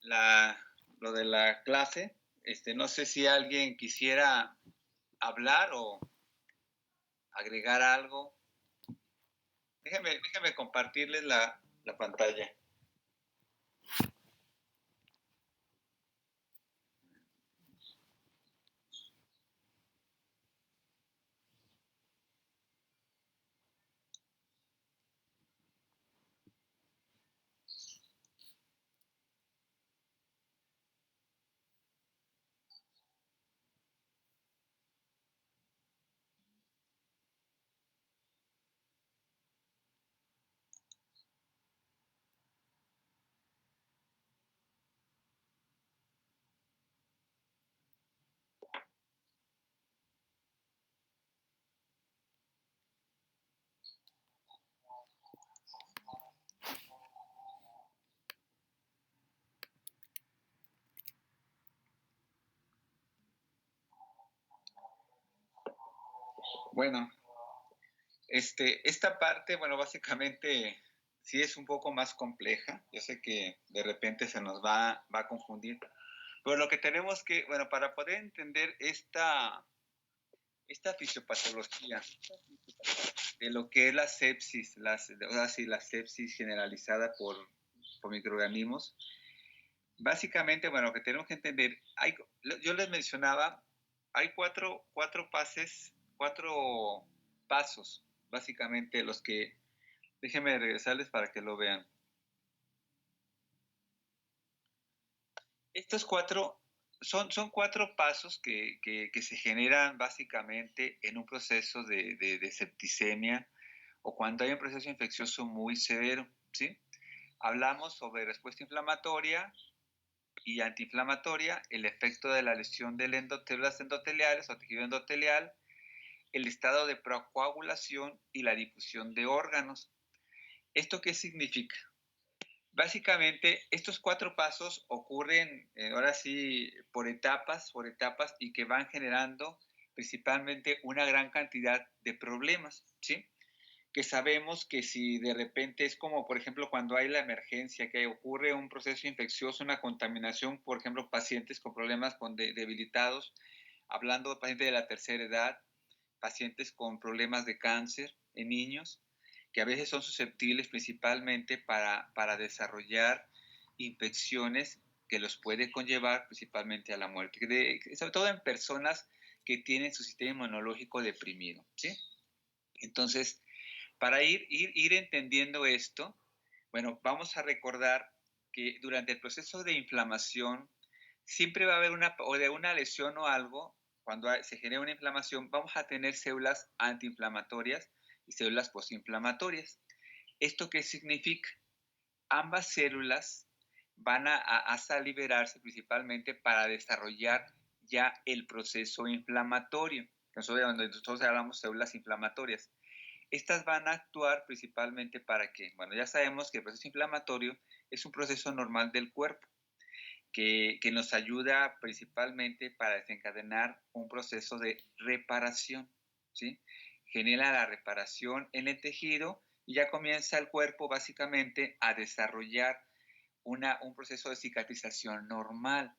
la, lo de la clase. No sé si alguien quisiera hablar o agregar algo. Déjeme compartirles la pantalla. Bueno, esta parte, bueno, básicamente sí es un poco más compleja. Yo sé que de repente se nos va a confundir. Pero lo que tenemos que, bueno, para poder entender esta fisiopatología de lo que es la sepsis, la sepsis generalizada por microorganismos, básicamente, bueno, lo que tenemos que entender, yo les mencionaba, hay cuatro pasos, básicamente los que, déjenme regresarles para que lo vean. Estos son cuatro pasos que se generan básicamente en un proceso de septicemia o cuando hay un proceso infeccioso muy severo, ¿sí? Hablamos sobre respuesta inflamatoria y antiinflamatoria, el efecto de la lesión de células endoteliales o tejido endotelial, el estado de procoagulación y la difusión de órganos. ¿Esto qué significa? Básicamente, estos cuatro pasos ocurren, ahora sí, por etapas, y que van generando principalmente una gran cantidad de problemas, ¿sí? Que sabemos que si de repente es como, por ejemplo, cuando hay la emergencia, que ocurre un proceso infeccioso, una contaminación, por ejemplo, pacientes con problemas debilitados, hablando de pacientes de la tercera edad, pacientes con problemas de cáncer en niños, que a veces son susceptibles principalmente para desarrollar infecciones que los puede conllevar principalmente a la muerte, sobre todo en personas que tienen su sistema inmunológico deprimido, ¿sí? Entonces, para ir entendiendo esto, bueno, vamos a recordar que durante el proceso de inflamación siempre va a haber una lesión o algo, cuando se genera una inflamación, vamos a tener células antiinflamatorias y células postinflamatorias. ¿Esto qué significa? Ambas células van a liberarse principalmente para desarrollar ya el proceso inflamatorio. Nosotros hablamos de células inflamatorias. Estas van a actuar principalmente para que, bueno, ya sabemos que el proceso inflamatorio es un proceso normal del cuerpo que nos ayuda principalmente para desencadenar un proceso de reparación, ¿sí? Genera la reparación en el tejido y ya comienza el cuerpo básicamente a desarrollar un proceso de cicatrización normal.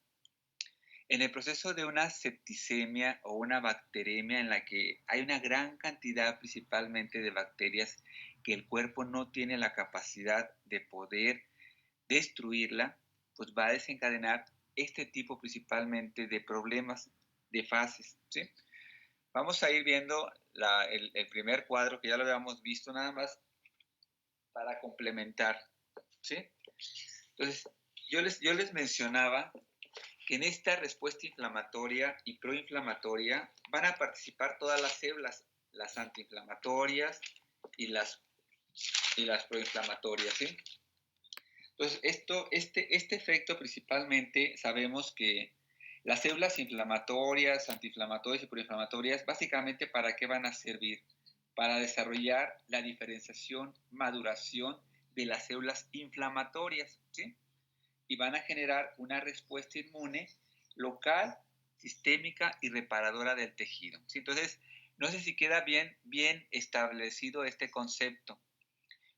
En el proceso de una septicemia o una bacteremia en la que hay una gran cantidad principalmente de bacterias que el cuerpo no tiene la capacidad de poder destruirla, pues va a desencadenar este tipo principalmente de problemas, de fases, ¿sí? Vamos a ir viendo el primer cuadro que ya lo habíamos visto nada más para complementar, ¿sí? Entonces, yo les mencionaba que en esta respuesta inflamatoria y proinflamatoria van a participar todas las células, las antiinflamatorias y las proinflamatorias, ¿sí? Entonces, este efecto principalmente sabemos que las células inflamatorias, antiinflamatorias y proinflamatorias, básicamente, ¿para qué van a servir? Para desarrollar la diferenciación, maduración de las células inflamatorias, ¿sí? Y van a generar una respuesta inmune local, sistémica y reparadora del tejido, ¿sí? Entonces, no sé si queda bien establecido este concepto.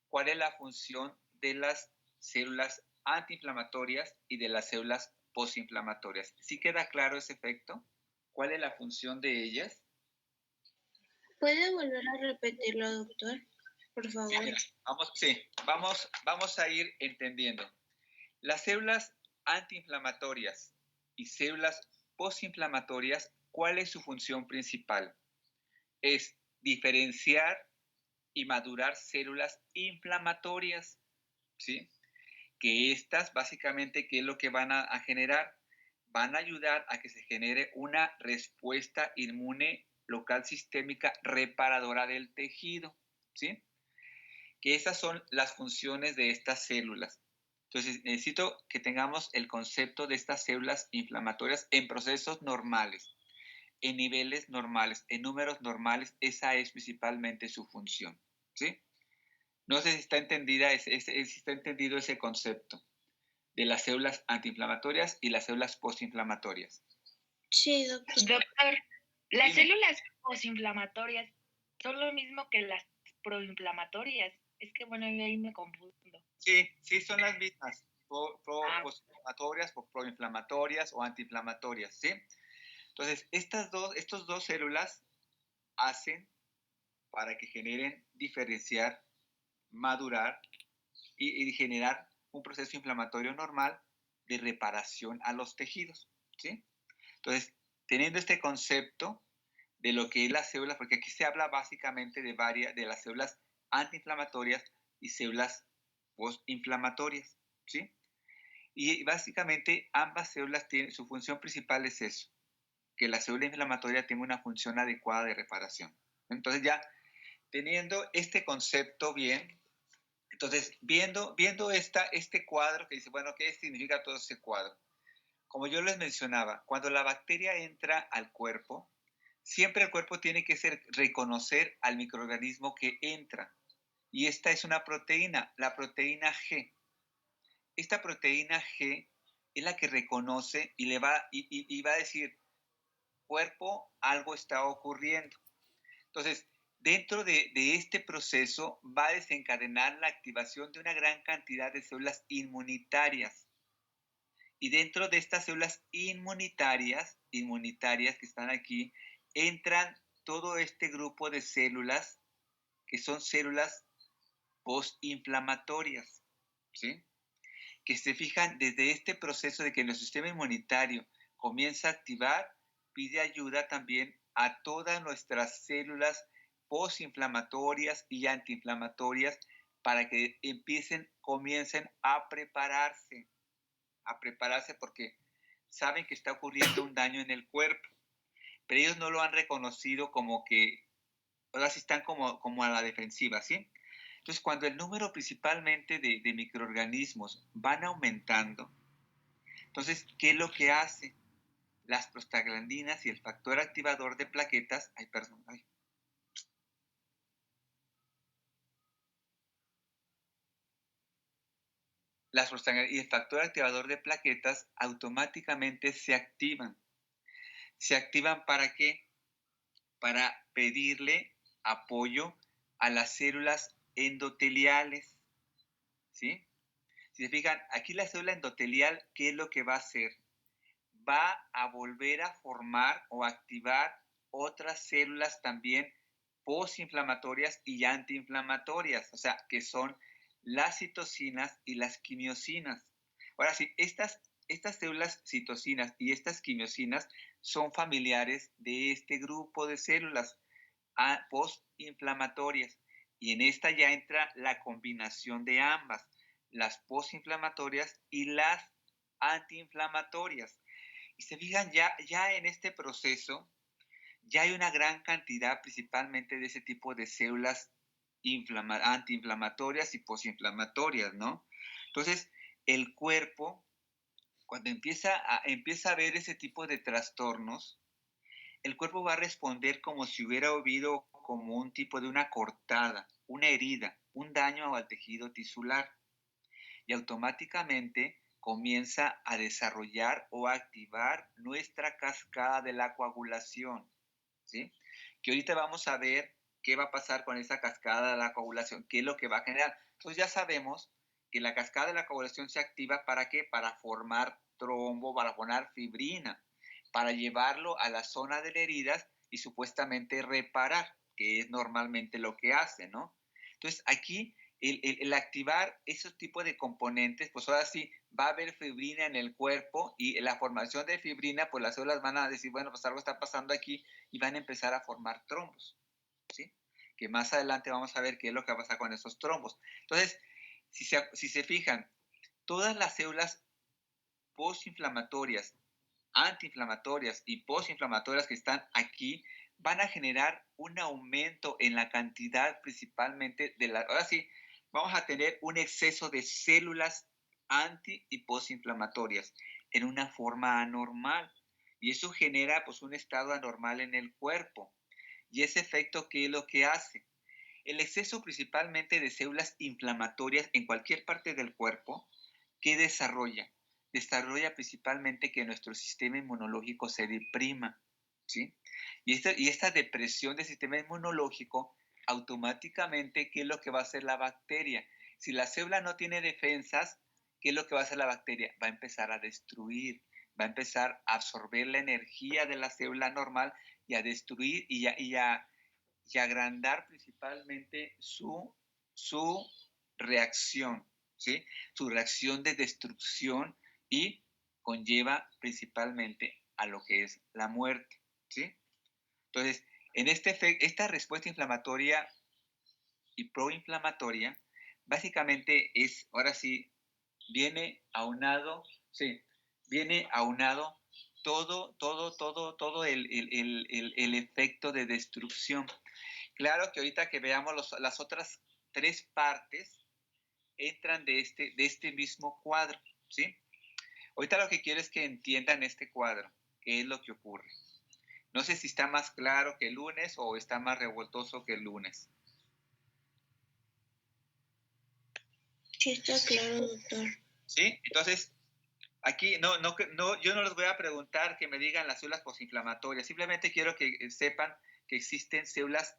¿Cuál es la función de las células antiinflamatorias y de las células postinflamatorias. ¿Sí queda claro ese efecto? ¿Cuál es la función de ellas? ¿Puede volver a repetirlo, doctor? Por Sí, favor. mira, vamos a ir entendiendo. Las células antiinflamatorias y células postinflamatorias, ¿cuál es su función principal? Es diferenciar y madurar células inflamatorias, ¿sí? Que estas básicamente, ¿qué es lo que van a generar? Van a ayudar a que se genere una respuesta inmune local sistémica reparadora del tejido, ¿sí? Que esas son las funciones de estas células. Entonces, necesito que tengamos el concepto de estas células inflamatorias en procesos normales, en niveles normales, en números normales. Esa es principalmente su función, ¿sí? No sé si está si está entendido ese concepto de las células antiinflamatorias y las células postinflamatorias. Sí, doctor. Doctor, ¿las Dime. células posinflamatorias son lo mismo que las proinflamatorias? Es que, bueno, yo ahí me confundo. Sí, sí, son las mismas, Ah, postinflamatorias, proinflamatorias o antiinflamatorias, ¿sí? Entonces, estos dos células hacen para que generen, diferenciar, madurar y generar un proceso inflamatorio normal de reparación a los tejidos, ¿sí? Entonces, teniendo este concepto de lo que es la célula, porque aquí se habla básicamente de las células antiinflamatorias y células postinflamatorias, ¿sí? Y básicamente ambas células tienen, su función principal es eso, que la célula inflamatoria tenga una función adecuada de reparación. Entonces ya teniendo este concepto bien, entonces viendo este cuadro que dice, bueno, ¿qué significa todo ese cuadro? Como yo les mencionaba, cuando la bacteria entra al cuerpo, siempre el cuerpo tiene que reconocer al microorganismo que entra. Y esta es una proteína, la proteína G. Esta proteína G es la que reconoce y le va a decir, cuerpo, algo está ocurriendo. Entonces, dentro de este proceso va a desencadenar la activación de una gran cantidad de células inmunitarias. Y dentro de estas células inmunitarias que están aquí, entran todo este grupo de células que son células postinflamatorias, ¿sí? Que se fijan desde este proceso de que el sistema inmunitario comienza a activar, pide ayuda también a todas nuestras células postinflamatorias y antiinflamatorias para que comiencen a prepararse porque saben que está ocurriendo un daño en el cuerpo, pero ellos no lo han reconocido como que, ahora sí están como a la defensiva, ¿sí? Entonces, cuando el número principalmente de microorganismos van aumentando, entonces, ¿qué es lo que hace? Las prostaglandinas y el factor activador de plaquetas, las prostaglandinas y el factor activador de plaquetas automáticamente se activan. ¿Se activan para qué? Para pedirle apoyo a las células endoteliales, ¿sí? Si se fijan, aquí la célula endotelial, ¿qué es lo que va a hacer? Va a volver a formar o activar otras células también postinflamatorias y antiinflamatorias, o sea, que son las citocinas y las quimiosinas. Ahora sí, estas células citocinas y estas quimiosinas son familiares de este grupo de células postinflamatorias. Y en esta ya entra la combinación de ambas, las postinflamatorias y las antiinflamatorias. Y se fijan, ya en este proceso, ya hay una gran cantidad principalmente de ese tipo de células antiinflamatorias y postinflamatorias, ¿no? Entonces, el cuerpo, cuando empieza a ver ese tipo de trastornos, el cuerpo va a responder como si hubiera habido como un tipo de una cortada, una herida, un daño al tejido tisular. Y automáticamente comienza a desarrollar o a activar nuestra cascada de la coagulación, ¿sí? Que ahorita vamos a ver qué va a pasar con esa cascada de la coagulación, qué es lo que va a generar. Entonces ya sabemos que la cascada de la coagulación se activa ¿para qué? Para formar trombo, para formar fibrina, para llevarlo a la zona de las heridas y supuestamente reparar, que es normalmente lo que hace, ¿no? Entonces, aquí el activar esos tipos de componentes, pues ahora sí va a haber fibrina en el cuerpo y la formación de fibrina, pues las células van a decir, bueno, pues algo está pasando aquí y van a empezar a formar trombos, ¿sí? Que más adelante vamos a ver qué es lo que pasa con esos trombos. Entonces, si se fijan, todas las células postinflamatorias, antiinflamatorias y postinflamatorias que están aquí van a generar un aumento en la cantidad principalmente de las, ahora sí, vamos a tener un exceso de células anti y postinflamatorias en una forma anormal y eso genera pues un estado anormal en el cuerpo. Y ese efecto, ¿qué es lo que hace? El exceso principalmente de células inflamatorias en cualquier parte del cuerpo, ¿qué desarrolla? Desarrolla principalmente que nuestro sistema inmunológico se deprima, ¿sí? Y esta depresión del sistema inmunológico, automáticamente, ¿qué es lo que va a hacer la bacteria? Si la célula no tiene defensas, ¿qué es lo que va a hacer la bacteria? Va a empezar a destruir, va a empezar a absorber la energía de la célula normal y a destruir y agrandar principalmente su reacción, ¿sí? Su reacción de destrucción y conlleva principalmente a lo que es la muerte, ¿sí? Entonces, en esta respuesta inflamatoria y proinflamatoria, básicamente es, ahora sí, viene aunado, sí, viene aunado todo el efecto de destrucción. Claro que ahorita que veamos las otras tres partes entran de este mismo cuadro, ¿sí? Ahorita lo que quiero es que entiendan este cuadro, qué es lo que ocurre. No sé si está más claro que el lunes o está más revoltoso que el lunes. Sí, está claro, doctor. ¿Sí? Entonces, aquí yo no les voy a preguntar que me digan las células postinflamatorias, simplemente quiero que sepan que existen células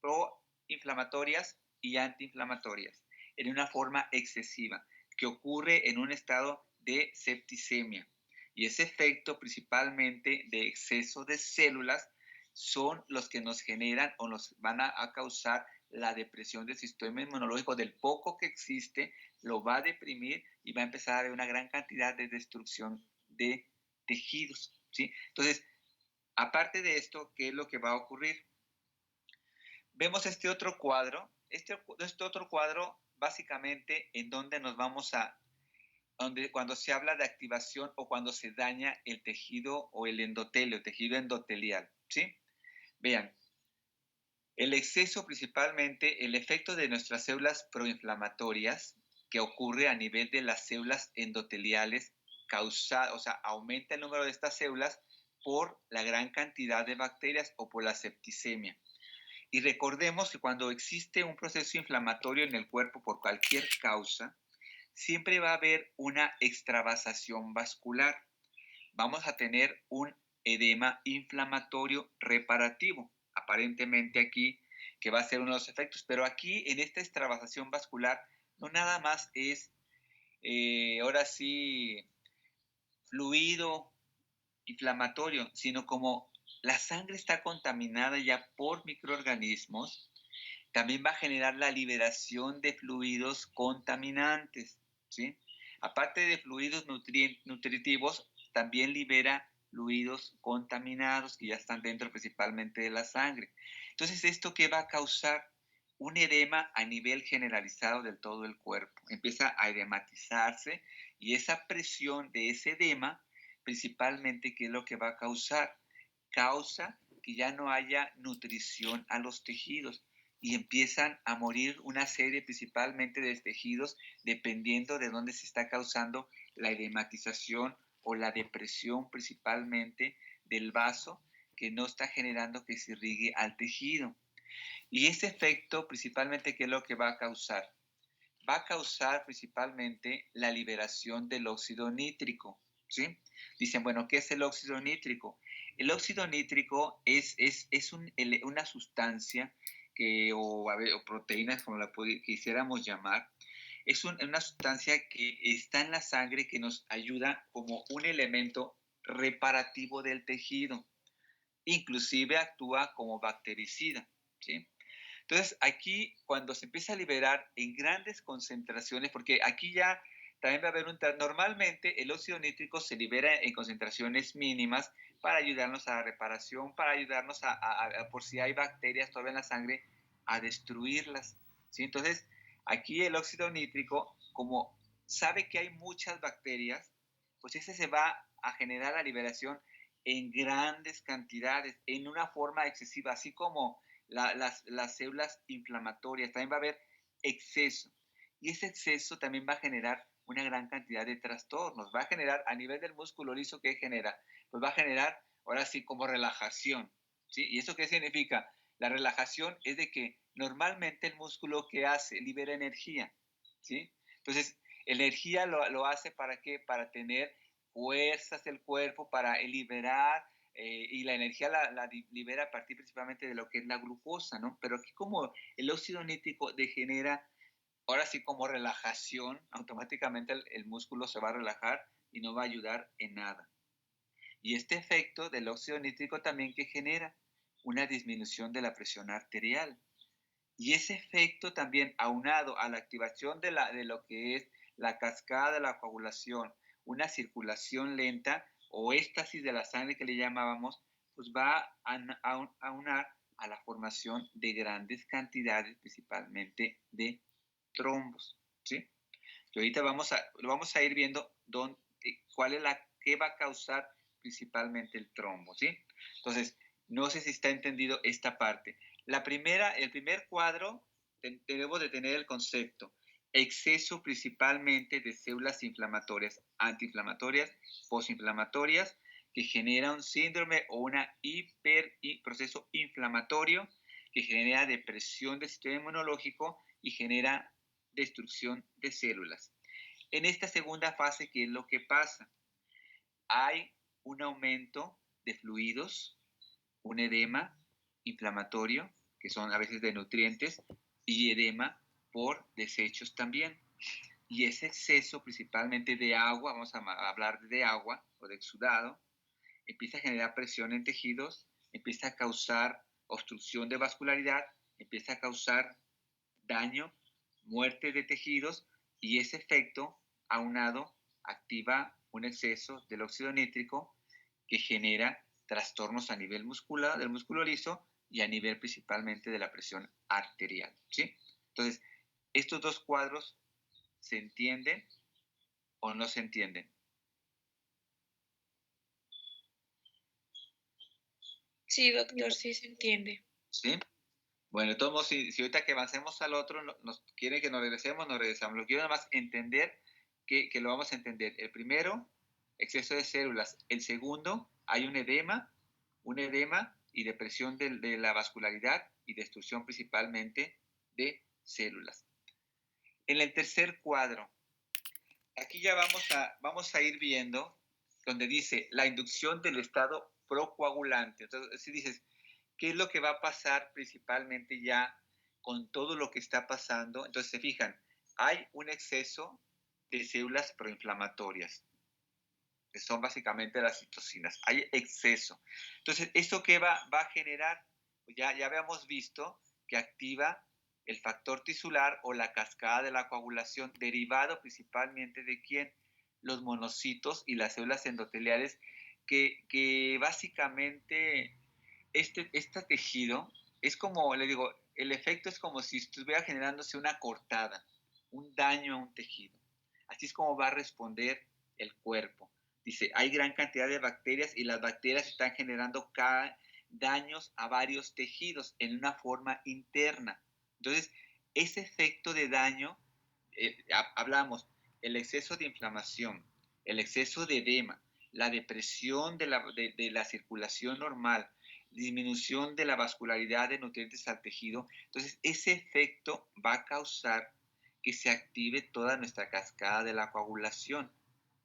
proinflamatorias y antiinflamatorias en una forma excesiva, que ocurre en un estado de septicemia. Y ese efecto principalmente de exceso de células son los que nos generan o nos van a causar la depresión del sistema inmunológico. Del poco que existe, lo va a deprimir y va a empezar a haber una gran cantidad de destrucción de tejidos, ¿sí? Entonces, aparte de esto, ¿qué es lo que va a ocurrir? Vemos este otro cuadro. Este otro cuadro, básicamente, en donde nos vamos cuando se habla de activación o cuando se daña el tejido o el endotelio, el tejido endotelial, ¿sí? Vean, el exceso principalmente, el efecto de nuestras células proinflamatorias que ocurre a nivel de las células endoteliales, aumenta el número de estas células por la gran cantidad de bacterias o por la septicemia. Y recordemos que cuando existe un proceso inflamatorio en el cuerpo por cualquier causa, siempre va a haber una extravasación vascular. Vamos a tener un edema inflamatorio reparativo, aparentemente aquí, que va a ser uno de los efectos. Pero aquí, en esta extravasación vascular, no nada más es, ahora sí, fluido inflamatorio, sino como la sangre está contaminada ya por microorganismos, también va a generar la liberación de fluidos contaminantes, ¿sí? Aparte de fluidos nutritivos, también libera fluidos contaminados que ya están dentro principalmente de la sangre. Entonces, ¿esto qué va a causar? Un edema a nivel generalizado del todo el cuerpo. Empieza a edematizarse y esa presión de ese edema, principalmente, ¿qué es lo que va a causar? Causa que ya no haya nutrición a los tejidos y empiezan a morir una serie principalmente de tejidos dependiendo de dónde se está causando la edematización o la depresión principalmente del vaso que no está generando que se irrigue al tejido. Y ese efecto principalmente, ¿qué es lo que va a causar? Va a causar principalmente la liberación del óxido nítrico, ¿sí? Dicen, bueno, ¿qué es el óxido nítrico? El óxido nítrico es una sustancia o proteínas, como la quisiéramos llamar, es una sustancia que está en la sangre que nos ayuda como un elemento reparativo del tejido. Inclusive actúa como bactericida, ¿sí? Entonces, aquí cuando se empieza a liberar en grandes concentraciones, porque aquí ya también va a haber normalmente el óxido nítrico se libera en concentraciones mínimas para ayudarnos a la reparación, para ayudarnos por si hay bacterias todavía en la sangre, a destruirlas, ¿sí? Entonces, aquí el óxido nítrico, como sabe que hay muchas bacterias, pues ese se va a generar la liberación en grandes cantidades, en una forma excesiva, así como las células inflamatorias, también va a haber exceso. Y ese exceso también va a generar una gran cantidad de trastornos. Va a generar a nivel del músculo liso, ¿qué genera? Pues va a generar, ahora sí, como relajación. ¿Sí? ¿Y eso qué significa? La relajación es de que normalmente el músculo que hace, libera energía. ¿Sí? Entonces, energía lo hace para qué? Para tener fuerzas del cuerpo, para liberar y la energía la libera a partir principalmente de lo que es la glucosa, ¿no? Pero aquí como el óxido nítrico degenera, ahora sí como relajación, automáticamente el músculo se va a relajar y no va a ayudar en nada. Y este efecto del óxido nítrico también que genera una disminución de la presión arterial. Y ese efecto también aunado a la activación de lo que es la cascada de la coagulación, una circulación lenta o éstasis de la sangre que le llamábamos, pues va a aunar a la formación de grandes cantidades, principalmente de trombos, ¿sí? Y ahorita vamos a ir viendo cuál es qué va a causar principalmente el trombo, ¿sí? Entonces, no sé si está entendido esta parte. El primer cuadro, debemos de tener el concepto, exceso principalmente de células inflamatorias, antiinflamatorias, postinflamatorias, que genera un síndrome o una proceso inflamatorio, que genera depresión del sistema inmunológico y genera destrucción de células. En esta segunda fase, ¿qué es lo que pasa? Hay un aumento de fluidos, un edema inflamatorio, que son a veces de nutrientes, y edema por desechos también. Y ese exceso principalmente de agua, vamos a hablar de agua o de exudado, empieza a generar presión en tejidos, empieza a causar obstrucción de vascularidad, empieza a causar daño, muerte de tejidos, y ese efecto aunado activa un exceso del óxido nítrico que genera trastornos a nivel muscular, del músculo liso y a nivel principalmente de la presión arterial, ¿sí? Entonces, estos dos cuadros se entienden o no se entienden. Sí, doctor, sí se entiende. ¿Sí? Bueno, de todos modos, si ahorita que avancemos al otro, nos quiere que nos regresemos, nos regresamos. Lo quiero nada más entender que lo vamos a entender. El primero, exceso de células. El segundo, hay un edema y depresión de la vascularidad y destrucción principalmente de células. En el tercer cuadro, aquí ya vamos a ir viendo donde dice la inducción del estado procoagulante. Entonces, si dices, ¿qué es lo que va a pasar principalmente ya con todo lo que está pasando? Entonces, se fijan, hay un exceso de células proinflamatorias, que son básicamente las citocinas. Hay exceso. Entonces, ¿esto qué va a generar? Pues ya habíamos visto que activa el factor tisular o la cascada de la coagulación, derivado principalmente de quién? Los monocitos y las células endoteliales, que básicamente este tejido es como, le digo, el efecto es como si estuviera generándose una cortada, un daño a un tejido. Así es como va a responder el cuerpo. Dice, hay gran cantidad de bacterias y las bacterias están generando daños a varios tejidos en una forma interna. Entonces, ese efecto de daño, hablamos, el exceso de inflamación, el exceso de edema, la depresión de la circulación normal, disminución de la vascularidad de nutrientes al tejido. Entonces, ese efecto va a causar que se active toda nuestra cascada de la coagulación,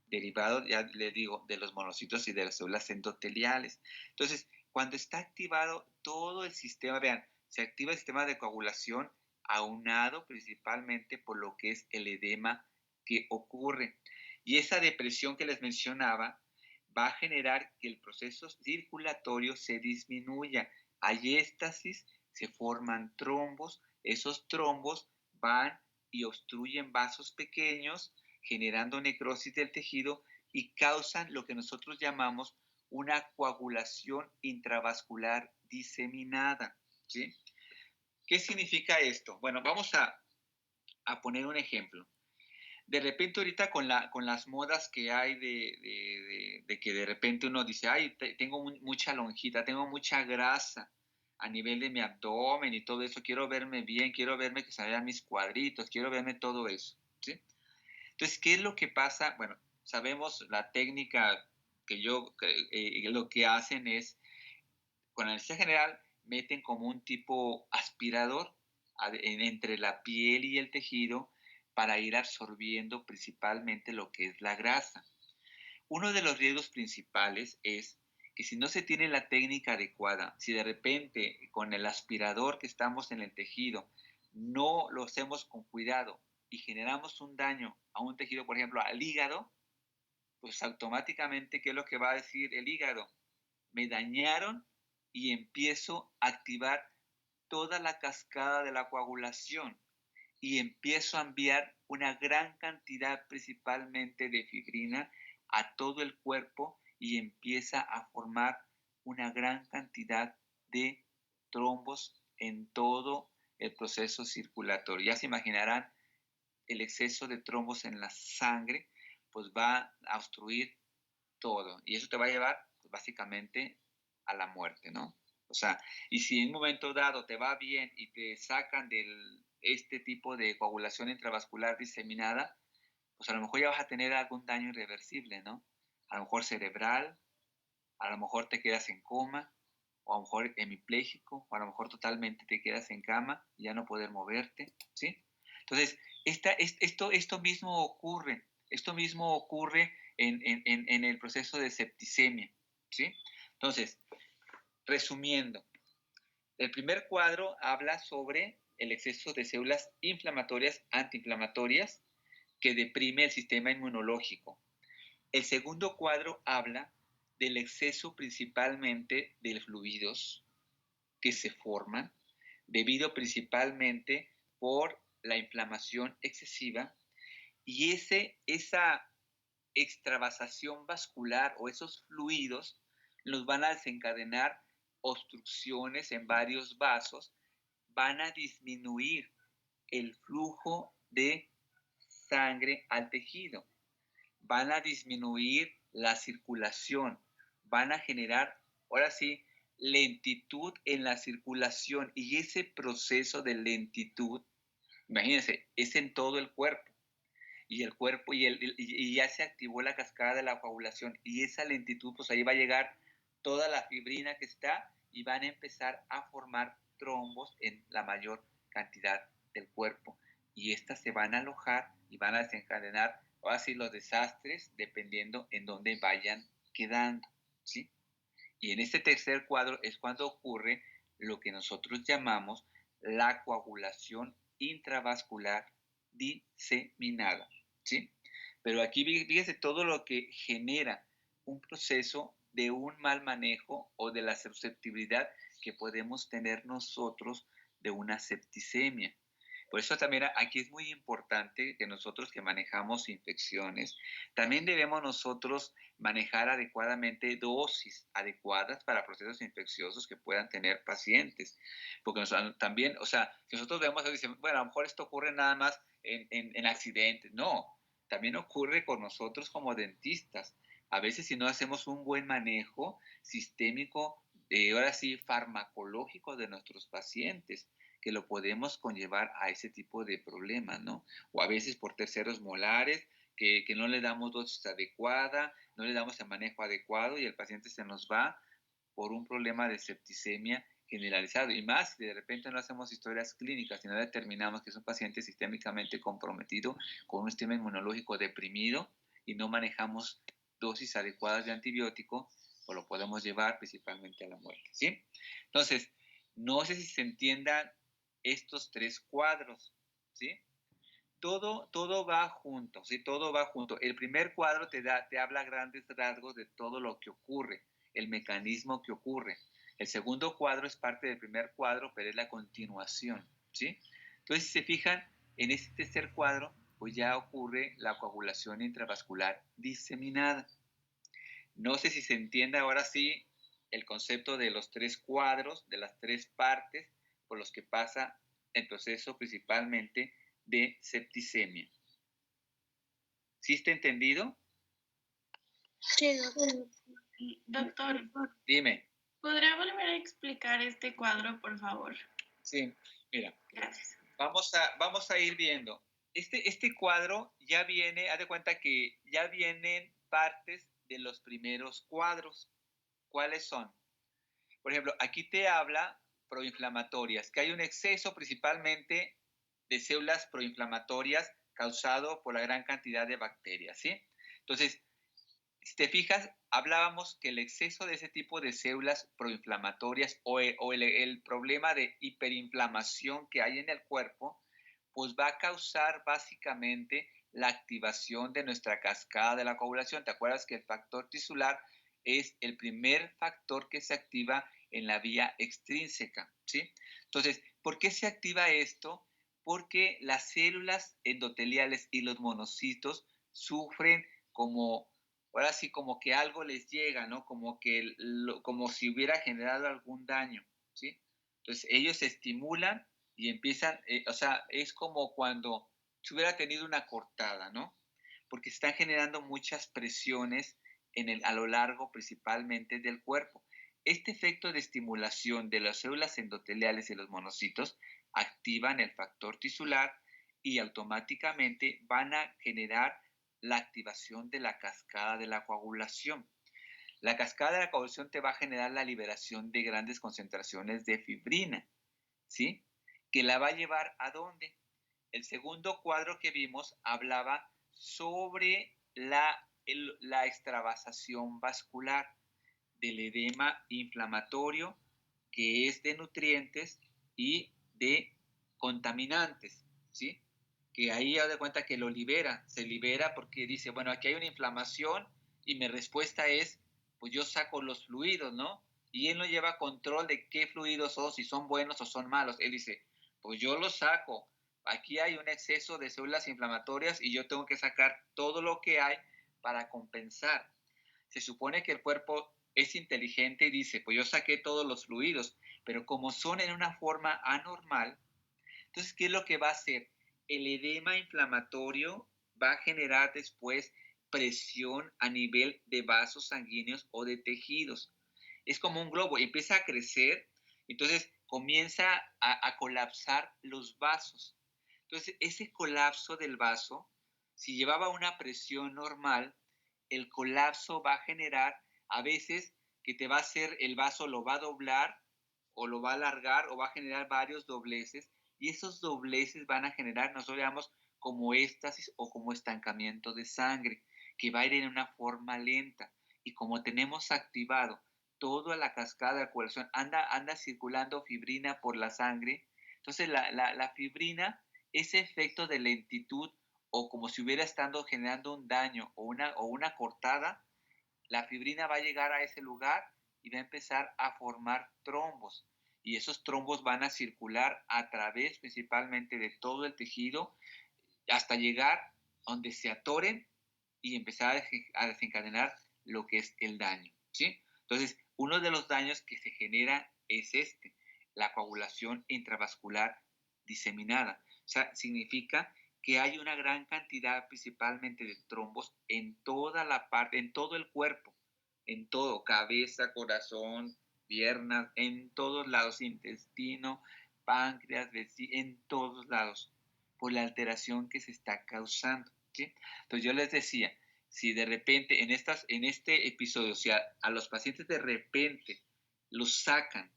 derivado, ya le digo, de los monocitos y de las células endoteliales. Entonces, cuando está activado todo el sistema, vean, se activa el sistema de coagulación aunado principalmente por lo que es el edema que ocurre. Y esa depresión que les mencionaba va a generar que el proceso circulatorio se disminuya. Hay éstasis, se forman trombos, esos trombos van y obstruyen vasos pequeños, generando necrosis del tejido y causan lo que nosotros llamamos una coagulación intravascular diseminada, ¿sí? ¿Qué significa esto? Bueno, vamos a poner un ejemplo. De repente ahorita con las modas que hay de que de repente uno dice, ay, tengo mucha lonjita, tengo mucha grasa a nivel de mi abdomen y todo eso, quiero verme bien, quiero verme que se vean mis cuadritos, quiero verme todo eso, ¿sí? Entonces, ¿qué es lo que pasa? Bueno, sabemos la técnica lo que hacen es, con anestesia general, meten como un tipo aspirador entre la piel y el tejido para ir absorbiendo principalmente lo que es la grasa. Uno de los riesgos principales es que si no se tiene la técnica adecuada, si de repente con el aspirador que estamos en el tejido no lo hacemos con cuidado y generamos un daño a un tejido, por ejemplo, al hígado, pues automáticamente, ¿qué es lo que va a decir el hígado? Me dañaron y empiezo a activar toda la cascada de la coagulación y empiezo a enviar una gran cantidad principalmente de fibrina a todo el cuerpo y empieza a formar una gran cantidad de trombos en todo el proceso circulatorio. Ya se imaginarán, el exceso de trombos en la sangre pues va a obstruir todo y eso te va a llevar pues, básicamente a la muerte, ¿no? O sea, y si en un momento dado te va bien y te sacan de este tipo de coagulación intravascular diseminada, pues a lo mejor ya vas a tener algún daño irreversible, ¿no? A lo mejor cerebral, a lo mejor te quedas en coma, o a lo mejor hemipléjico, o a lo mejor totalmente te quedas en cama y ya no poder moverte, ¿sí? Entonces, esto mismo ocurre en el proceso de septicemia, ¿sí? Entonces, resumiendo, el primer cuadro habla sobre el exceso de células inflamatorias, antiinflamatorias, que deprime el sistema inmunológico. El segundo cuadro habla del exceso principalmente de fluidos que se forman debido principalmente por la inflamación excesiva y esa extravasación vascular o esos fluidos los van a desencadenar obstrucciones en varios vasos, van a disminuir el flujo de sangre al tejido, van a disminuir la circulación, van a generar, ahora sí, lentitud en la circulación y ese proceso de lentitud, imagínense, es en todo el cuerpo y el cuerpo y ya se activó la cascada de la coagulación y esa lentitud, pues ahí va a llegar toda la fibrina que está y van a empezar a formar trombos en la mayor cantidad del cuerpo y estas se van a alojar y van a desencadenar ahora sí los desastres dependiendo en dónde vayan quedando, ¿sí? Y en este tercer cuadro es cuando ocurre lo que nosotros llamamos la coagulación intravascular diseminada, ¿sí? Pero aquí fíjese todo lo que genera un proceso de un mal manejo o de la susceptibilidad que podemos tener nosotros de una septicemia. Por eso también aquí es muy importante que nosotros que manejamos infecciones, también debemos nosotros manejar adecuadamente dosis adecuadas para procesos infecciosos que puedan tener pacientes. Porque también, o sea, si nosotros vemos, dicen, bueno, a lo mejor esto ocurre nada más en accidentes. No, también ocurre con nosotros como dentistas. A veces si no hacemos un buen manejo sistémico, ahora sí, farmacológico de nuestros pacientes, que lo podemos conllevar a ese tipo de problemas, ¿no? O a veces por terceros molares, que no le damos dosis adecuada, no le damos el manejo adecuado y el paciente se nos va por un problema de septicemia generalizado. Y más si de repente no hacemos historias clínicas y no determinamos que es un paciente sistémicamente comprometido con un sistema inmunológico deprimido y no manejamos dosis adecuadas de antibiótico, pues lo podemos llevar principalmente a la muerte, ¿sí? Entonces, no sé si se entienda estos tres cuadros, ¿sí? Todo va junto, ¿sí? Todo va junto. El primer cuadro te habla a grandes rasgos de todo lo que ocurre, el mecanismo que ocurre. El segundo cuadro es parte del primer cuadro, pero es la continuación, ¿sí? Entonces, si se fijan, en este tercer cuadro, pues ya ocurre la coagulación intravascular diseminada. No sé si se entiende ahora sí el concepto de los tres cuadros, de las tres partes por los que pasa el proceso principalmente de septicemia. ¿Sí está entendido? Sí, doctor. Doctor, Dime. ¿podrá volver a explicar este cuadro, por favor? Sí, mira. Gracias. Vamos a ir viendo. Este cuadro ya viene, haz de cuenta que ya vienen partes de los primeros cuadros. ¿Cuáles son? Por ejemplo, aquí te habla proinflamatorias, que hay un exceso principalmente de células proinflamatorias causado por la gran cantidad de bacterias, ¿sí? Entonces, si te fijas, hablábamos que el exceso de ese tipo de células proinflamatorias o el problema de hiperinflamación que hay en el cuerpo, pues va a causar básicamente la activación de nuestra cascada de la coagulación. ¿Te acuerdas que el factor tisular es el primer factor que se activa en la vía extrínseca? ¿Sí? Entonces, ¿por qué se activa esto? Porque las células endoteliales y los monocitos sufren como, ahora sí, como que algo les llega, ¿no? Como si hubiera generado algún daño, ¿sí? Entonces, ellos se estimulan y empiezan, o sea, es como cuando se hubiera tenido una cortada, ¿no? Porque se están generando muchas presiones a lo largo principalmente del cuerpo. Este efecto de estimulación de las células endoteliales y los monocitos activan el factor tisular y automáticamente van a generar la activación de la cascada de la coagulación. La cascada de la coagulación te va a generar la liberación de grandes concentraciones de fibrina, ¿sí? Que la va a llevar ¿a dónde? El segundo cuadro que vimos hablaba sobre la extravasación vascular del edema inflamatorio, que es de nutrientes y de contaminantes, ¿sí? Que ahí ya de cuenta que lo libera, se libera porque dice, bueno, aquí hay una inflamación y mi respuesta es, pues yo saco los fluidos, ¿no? Y él no lleva control de qué fluidos son, si son buenos o son malos. Él dice, pues yo los saco. Aquí hay un exceso de células inflamatorias y yo tengo que sacar todo lo que hay para compensar. Se supone que el cuerpo es inteligente y dice, pues yo saqué todos los fluidos, pero como son en una forma anormal, entonces, ¿qué es lo que va a hacer? El edema inflamatorio va a generar después presión a nivel de vasos sanguíneos o de tejidos. Es como un globo, empieza a crecer, entonces comienza a colapsar los vasos. Entonces, ese colapso del vaso, si llevaba una presión normal, el colapso va a generar a veces que te va a hacer, el vaso lo va a doblar o lo va a alargar o va a generar varios dobleces y esos dobleces van a generar, nosotros llamamos como éxtasis o como estancamiento de sangre, que va a ir en una forma lenta. Y como tenemos activado toda la cascada de coagulación, anda circulando fibrina por la sangre, entonces la fibrina, ese efecto de lentitud o como si hubiera estado generando un daño o una cortada, la fibrina va a llegar a ese lugar y va a empezar a formar trombos. Y esos trombos van a circular a través principalmente de todo el tejido hasta llegar donde se atoren y empezar a desencadenar lo que es el daño, ¿sí? Entonces, uno de los daños que se genera es la coagulación intravascular diseminada. O sea, significa que hay una gran cantidad principalmente de trombos en toda la parte, en todo el cuerpo, en todo, cabeza, corazón, piernas, en todos lados, intestino, páncreas, en todos lados, por la alteración que se está causando, ¿sí? Entonces yo les decía, si de repente en este episodio, si a los pacientes de repente los sacan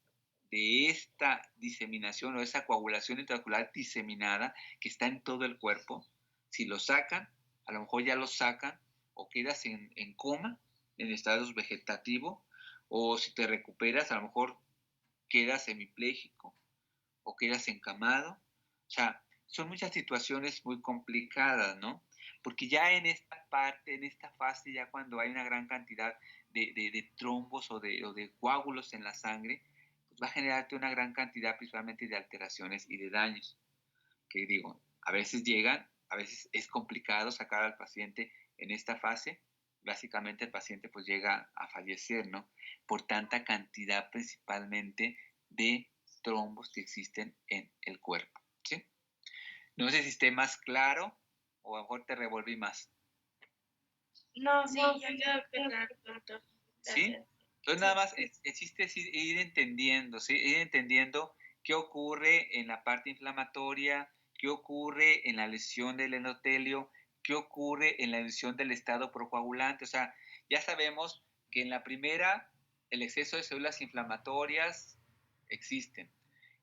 de esta diseminación o esa coagulación intravascular diseminada que está en todo el cuerpo, si lo sacan, a lo mejor ya lo sacan o quedas en coma, en estado vegetativo, o si te recuperas, a lo mejor quedas hemipléjico, o quedas encamado. O sea, son muchas situaciones muy complicadas, ¿no? Porque ya en esta parte, en esta fase, ya cuando hay una gran cantidad de trombos o de coágulos en la sangre, pues va a generarte una gran cantidad principalmente de alteraciones y de daños. Que digo, a veces llegan, a veces es complicado sacar al paciente en esta fase. Básicamente el paciente pues llega a fallecer, ¿no? Por tanta cantidad principalmente de trombos que existen en el cuerpo, ¿sí? No sé si esté más claro o a lo mejor te revolví más. No, sí, ya quedó claro, doctor. ¿Sí? Gracias. Entonces nada más existe ir entendiendo, ¿sí? Ir entendiendo qué ocurre en la parte inflamatoria, qué ocurre en la lesión del endotelio, qué ocurre en la lesión del estado procoagulante. O sea, ya sabemos que en la primera el exceso de células inflamatorias existen.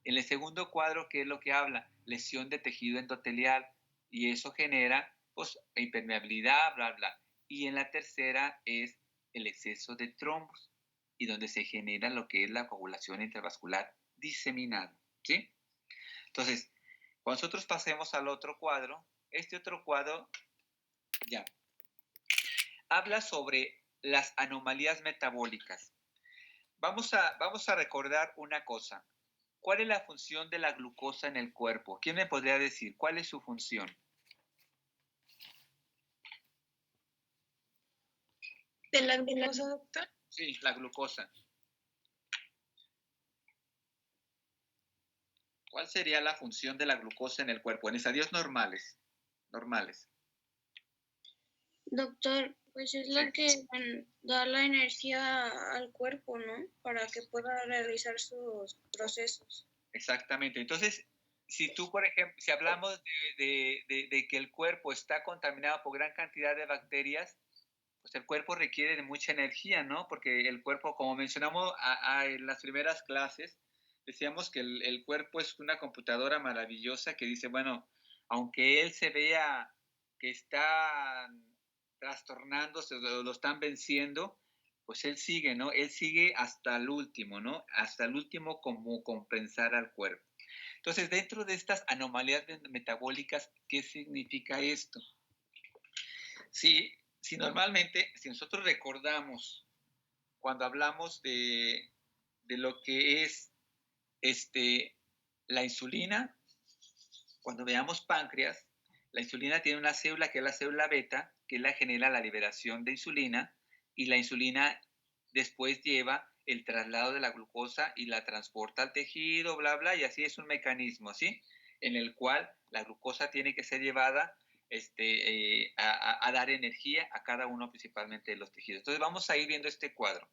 En el segundo cuadro, ¿qué es lo que habla? Lesión de tejido endotelial y eso genera pues impermeabilidad, bla, bla. Y en la tercera es el exceso de trombos y donde se genera lo que es la coagulación intravascular diseminada, ¿sí? Entonces, cuando nosotros pasemos al otro cuadro, este otro cuadro ya habla sobre las anomalías metabólicas. Vamos a recordar una cosa. ¿Cuál es la función de la glucosa en el cuerpo? ¿Quién me podría decir cuál es su función? ¿De la glucosa, doctor? Sí, la glucosa. ¿Cuál sería la función de la glucosa en el cuerpo? En estadios normales. Doctor, pues es la que da la energía al cuerpo, ¿no? Para que pueda realizar sus procesos. Exactamente. Entonces, si tú, por ejemplo, si hablamos de que el cuerpo está contaminado por gran cantidad de bacterias, pues el cuerpo requiere de mucha energía, ¿no? Porque el cuerpo, como mencionamos en las primeras clases, decíamos que el cuerpo es una computadora maravillosa que dice, bueno, aunque él se vea que está trastornándose, lo están venciendo, pues él sigue, ¿no? Él sigue hasta el último, ¿no? Hasta el último como compensar al cuerpo. Entonces, dentro de estas anomalías metabólicas, ¿qué significa esto? Si normalmente, si nosotros recordamos cuando hablamos de lo que es la insulina, cuando veamos páncreas, la insulina tiene una célula que es la célula beta, que la genera la liberación de insulina, y la insulina después lleva el traslado de la glucosa y la transporta al tejido, bla, bla, y así es un mecanismo, ¿sí? En el cual la glucosa tiene que ser llevada a dar energía a cada uno principalmente de los tejidos. Entonces vamos a ir viendo este cuadro.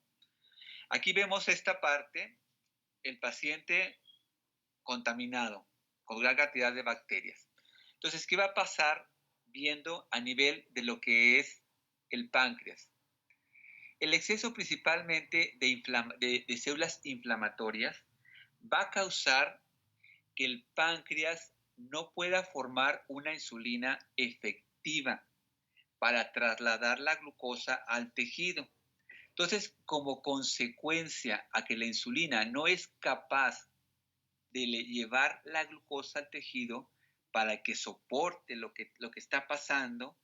Aquí vemos esta parte, el paciente contaminado con gran cantidad de bacterias. Entonces, ¿qué va a pasar viendo a nivel de lo que es el páncreas? El exceso principalmente de células inflamatorias va a causar que el páncreas no pueda formar una insulina efectiva para trasladar la glucosa al tejido. Entonces, como consecuencia a que la insulina no es capaz de llevar la glucosa al tejido para que soporte lo que está pasando,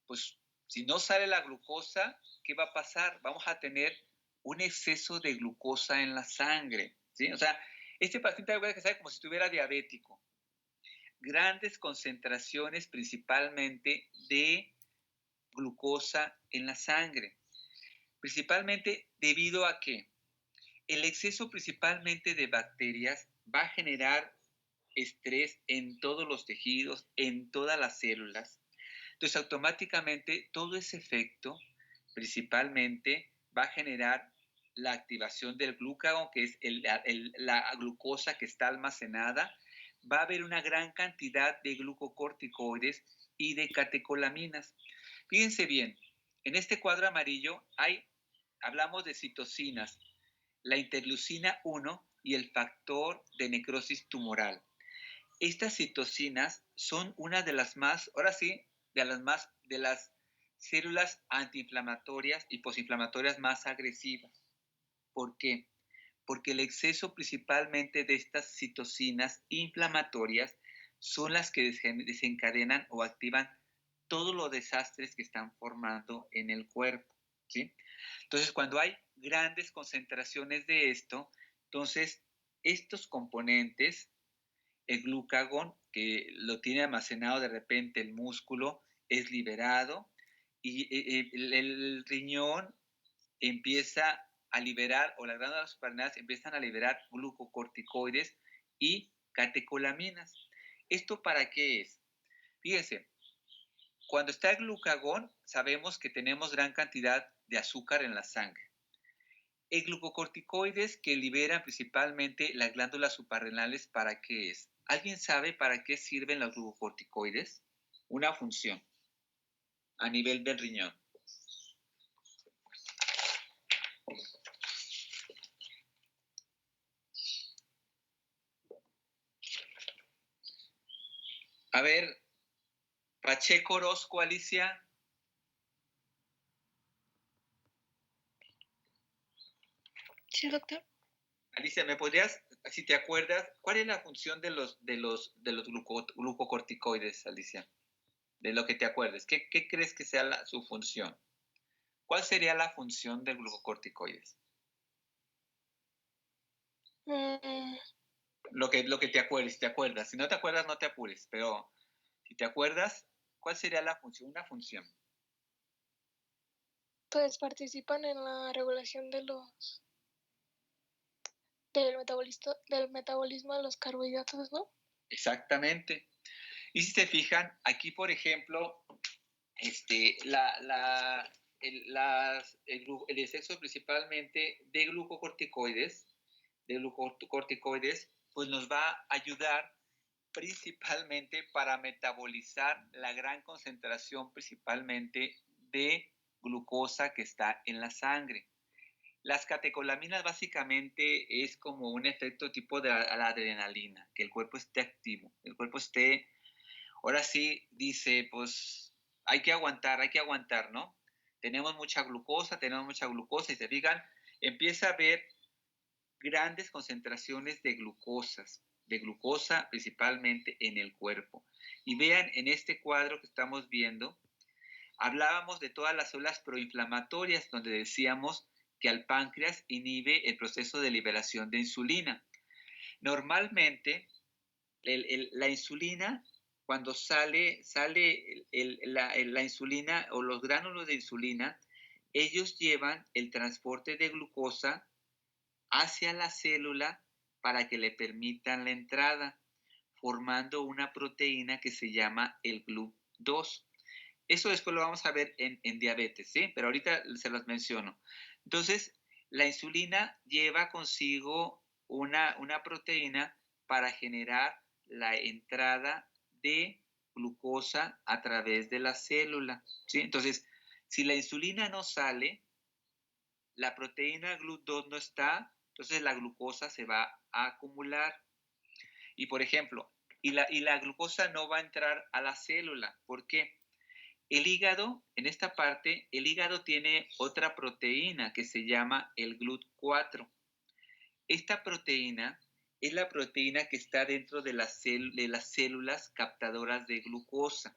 pues si no sale la glucosa, ¿qué va a pasar? Vamos a tener un exceso de glucosa en la sangre, ¿sí? O sea, este paciente que sabe como si estuviera diabético. Grandes concentraciones principalmente de glucosa en la sangre. Principalmente debido a que el exceso principalmente de bacterias va a generar estrés en todos los tejidos, en todas las células. Entonces, automáticamente todo ese efecto principalmente va a generar la activación del glucagón, que es la glucosa que está almacenada. Va a haber una gran cantidad de glucocorticoides y de catecolaminas. Fíjense bien, en este cuadro amarillo hablamos de citocinas, la interleucina 1 y el factor de necrosis tumoral. Estas citocinas son una de las más, ahora sí, de las células antiinflamatorias y posinflamatorias más agresivas. ¿Por qué? porque el exceso principalmente de estas citocinas inflamatorias son las que desencadenan o activan todos los desastres que están formando en el cuerpo, ¿sí? Entonces, cuando hay grandes concentraciones de esto, entonces estos componentes, el glucagón, que lo tiene almacenado de repente el músculo, es liberado y el riñón empieza a liberar, o las glándulas suprarrenales empiezan a liberar glucocorticoides y catecolaminas. ¿Esto para qué es? Fíjense, cuando está el glucagón, sabemos que tenemos gran cantidad de azúcar en la sangre. El glucocorticoides que liberan principalmente las glándulas suprarrenales, ¿para qué es? ¿Alguien sabe para qué sirven los glucocorticoides? Una función a nivel del riñón. A ver, Pacheco, Orozco, Alicia. Sí, doctor. Alicia, ¿me podrías, si te acuerdas, cuál es la función de los glucocorticoides, Alicia? De lo que te acuerdes. ¿Qué crees que sea su función? ¿Cuál sería la función de glucocorticoides? Lo que te acuerdes, si te acuerdas. Si no te acuerdas, no te apures, pero si te acuerdas, ¿cuál sería la función? Una función. Pues participan en la regulación del metabolismo de los carbohidratos, ¿no? Exactamente. Y si se fijan, aquí, por ejemplo, el exceso principalmente de glucocorticoides, pues nos va a ayudar principalmente para metabolizar la gran concentración principalmente de glucosa que está en la sangre. Las catecolaminas básicamente es como un efecto tipo de la adrenalina, que el cuerpo esté activo, el cuerpo esté, ahora sí dice, pues hay que aguantar, ¿no? Tenemos mucha glucosa y se fijan, empieza a haber grandes concentraciones de glucosa principalmente en el cuerpo. Y vean en este cuadro que estamos viendo, hablábamos de todas las células proinflamatorias, donde decíamos que al páncreas inhibe el proceso de liberación de insulina. Normalmente, la insulina, cuando sale la insulina o los gránulos de insulina, ellos llevan el transporte de glucosa hacia la célula para que le permitan la entrada, formando una proteína que se llama el GLUT2. Eso después lo vamos a ver en diabetes, ¿sí? Pero ahorita se los menciono. Entonces, la insulina lleva consigo una proteína para generar la entrada de glucosa a través de la célula, ¿sí? Entonces, si la insulina no sale, la proteína GLUT2 no está, entonces la glucosa se va a acumular. Y por ejemplo, la glucosa no va a entrar a la célula. ¿Por qué? El hígado, en esta parte, el hígado tiene otra proteína que se llama el GLUT4. Esta proteína es la proteína que está dentro de las células captadoras de glucosa.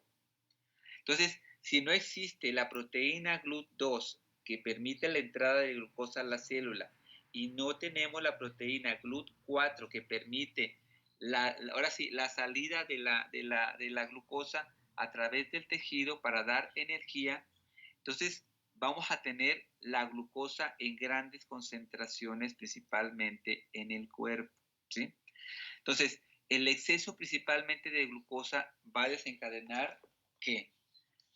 Entonces, si no existe la proteína GLUT2 que permite la entrada de glucosa a la célula y no tenemos la proteína GLUT4 que permite ahora sí, la salida de la glucosa a través del tejido para dar energía, entonces vamos a tener la glucosa en grandes concentraciones, principalmente en el cuerpo, ¿sí? Entonces, el exceso principalmente de glucosa va a desencadenar ¿qué?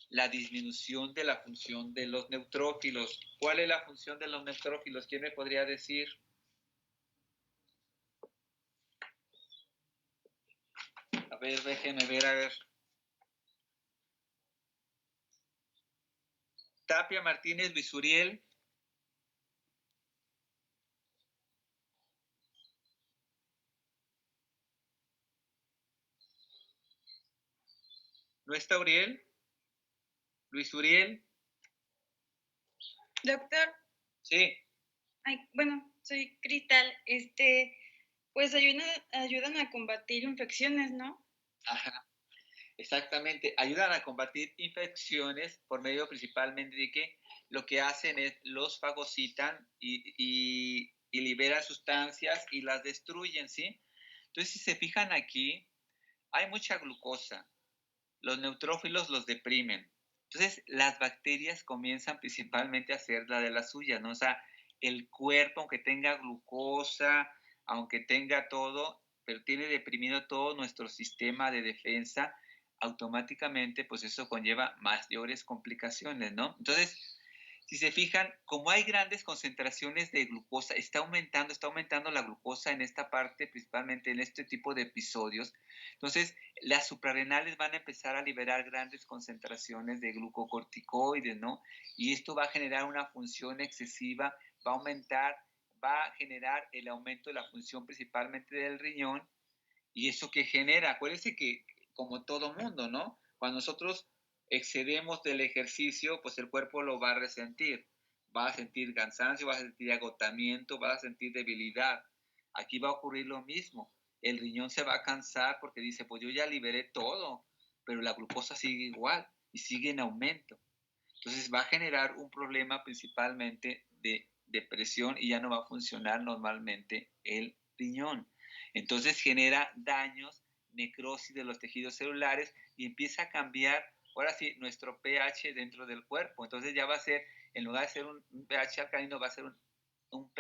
La disminución de la función de los neutrófilos. ¿Cuál es la función de los neutrófilos? ¿Quién me podría decir? A ver, déjenme ver, a ver. Tapia, Martínez, Luis Uriel. ¿No está Uriel? Luis Uriel. Doctor. Sí. Ay, bueno, soy Cristal. Pues ayudan a combatir infecciones, ¿no? Ajá, exactamente. Ayudan a combatir infecciones por medio principalmente de que lo que hacen es los fagocitan y liberan sustancias y las destruyen, ¿sí? Entonces, si se fijan aquí, hay mucha glucosa. Los neutrófilos los deprimen. Entonces, las bacterias comienzan principalmente a hacer la de las suyas, ¿no? O sea, el cuerpo, aunque tenga glucosa, aunque tenga todo, pero tiene deprimido todo nuestro sistema de defensa, automáticamente, pues eso conlleva mayores complicaciones, ¿no? Entonces, si se fijan, como hay grandes concentraciones de glucosa, está aumentando la glucosa en esta parte, principalmente en este tipo de episodios. Entonces, las suprarrenales van a empezar a liberar grandes concentraciones de glucocorticoides, ¿no? Y esto va a generar una función excesiva, va a aumentar, va a generar el aumento de la función principalmente del riñón. ¿Y eso que genera? Acuérdense que, como todo mundo, ¿no? Cuando nosotros excedemos del ejercicio, pues el cuerpo lo va a resentir. Va a sentir cansancio, va a sentir agotamiento, va a sentir debilidad. Aquí va a ocurrir lo mismo. El riñón se va a cansar porque dice, pues yo ya liberé todo, pero la glucosa sigue igual y sigue en aumento. Entonces va a generar un problema principalmente de depresión y ya no va a funcionar normalmente el riñón. Entonces genera daños, necrosis de los tejidos celulares y empieza a cambiar, ahora sí, nuestro pH dentro del cuerpo. Entonces ya va a ser, en lugar de ser un pH alcalino, va a ser un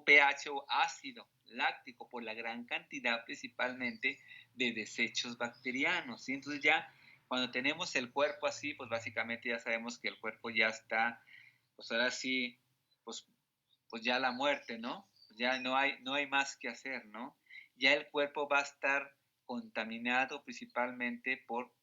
pH o ácido láctico por la gran cantidad principalmente de desechos bacterianos, ¿sí? Entonces ya cuando tenemos el cuerpo así, pues básicamente ya sabemos que el cuerpo ya está, pues ahora sí, pues, pues ya la muerte, ¿no? Ya no hay más que hacer, ¿no? Ya el cuerpo va a estar contaminado principalmente por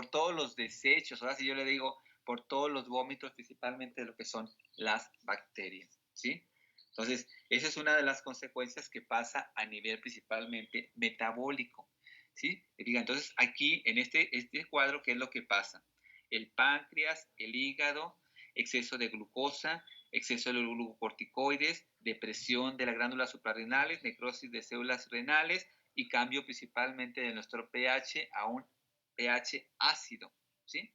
todos los desechos, ahora sí yo le digo, por todos los vómitos, principalmente de lo que son las bacterias, ¿sí? Entonces, esa es una de las consecuencias que pasa a nivel principalmente metabólico, ¿sí? Entonces, aquí en este cuadro, ¿qué es lo que pasa? El páncreas, el hígado, exceso de glucosa, exceso de glucocorticoides, depresión de las glándulas suprarrenales, necrosis de células renales y cambio principalmente de nuestro pH a un pH ácido, ¿sí?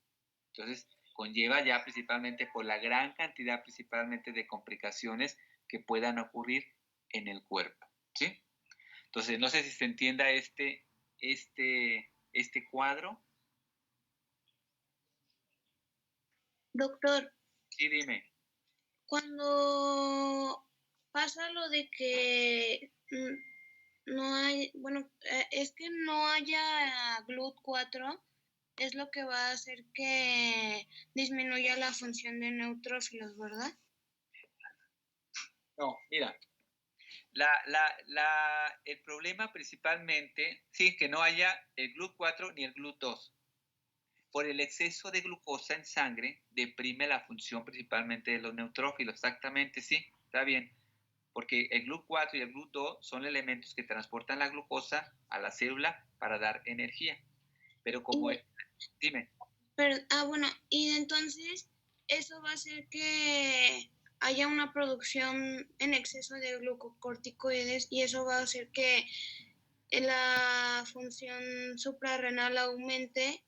Entonces, conlleva ya principalmente por la gran cantidad principalmente de complicaciones que puedan ocurrir en el cuerpo, ¿sí? Entonces, no sé si se entienda este cuadro. Doctor, Sí, dime. cuando pasa lo de que no hay, bueno, es que no haya GLUT4, es lo que va a hacer que disminuya la función de neutrófilos, ¿verdad? No, mira, el problema principalmente, sí, que no haya el GLUT4 ni el GLUT2. Por el exceso de glucosa en sangre, deprime la función principalmente de los neutrófilos. Exactamente, sí, está bien. Porque el GLUT4 y el GLUT2 son elementos que transportan la glucosa a la célula para dar energía. Pero como, dime. Pero, bueno, y entonces eso va a hacer que haya una producción en exceso de glucocorticoides y eso va a hacer que la función suprarrenal aumente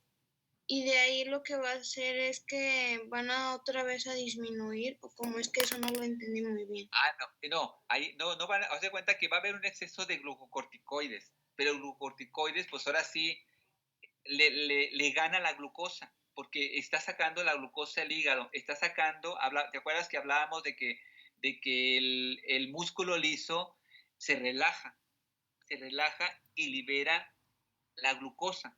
y de ahí lo que va a hacer es que van a otra vez a disminuir, o como es que eso no lo entendí muy bien. Ahí no van a hacer cuenta que va a haber un exceso de glucocorticoides, pero glucocorticoides, pues ahora sí le gana la glucosa, porque está sacando la glucosa del hígado, está sacando, ¿te acuerdas que hablábamos de que el músculo liso se relaja y libera la glucosa?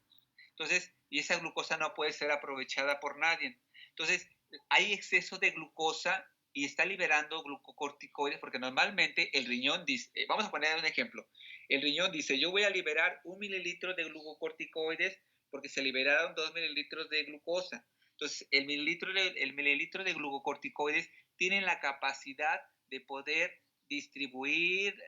Entonces, y esa glucosa no puede ser aprovechada por nadie. Entonces, hay exceso de glucosa y está liberando glucocorticoides, porque normalmente el riñón dice, vamos a poner un ejemplo, el riñón dice, yo voy a liberar 1 mililitro de glucocorticoides porque se liberaron 2 mililitros de glucosa. Entonces, el mililitro de glucocorticoides tiene la capacidad de poder distribuir,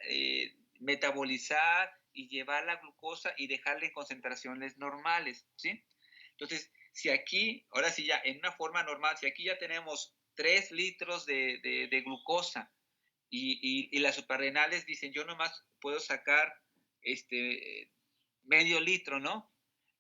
metabolizar y llevar la glucosa y dejarla en concentraciones normales, ¿sí? Entonces, si aquí, ahora sí ya, en una forma normal, si aquí ya tenemos 3 litros de glucosa Y las suprarrenales dicen, yo nomás puedo sacar medio litro, ¿no?